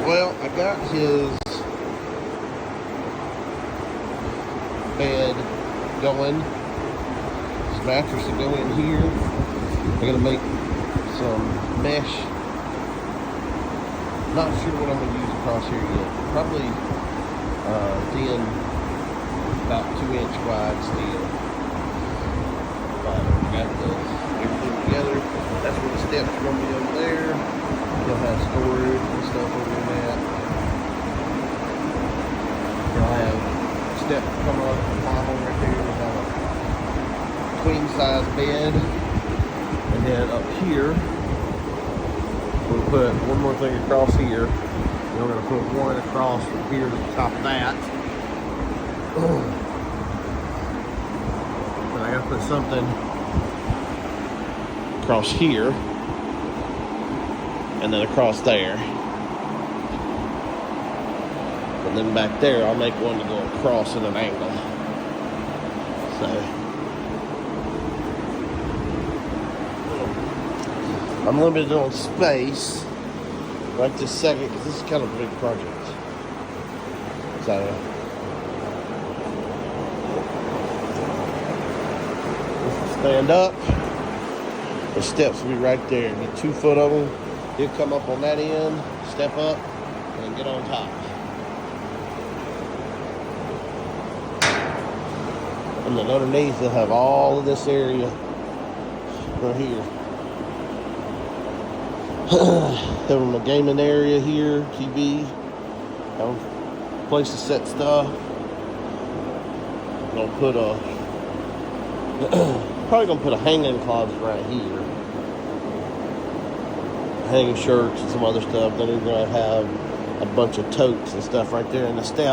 Well, I got his bed going. His mattress will go in here. I'm gonna make some mesh. Not sure what I'm gonna use across here yet. Probably thin, about 2-inch wide steel. But we got everything together. That's where the steps are gonna be over there. He'll have storage and stuff over in that. He'll have steps come up at the bottom right there. We'll have a queen size bed. And then up here, we'll put one more thing across here. And we're going to put one across from here to the top of that. And I got to put something across here. And then across there. And then back there, I'll make one to go across at an angle. So I'm limited on space right this second because this is kind of a big project. So this will stand up. The steps will be right there. Get 2 foot of them. He'll come up on that end, step up, and get on top. And then underneath, they'll have all of this area right here. Have them a gaming area here, TV. Have a place to set stuff. Gonna put a probably gonna put a hanging closet right here. Hanging shirts and some other stuff. Then we're gonna have a bunch of totes and stuff right there in the step.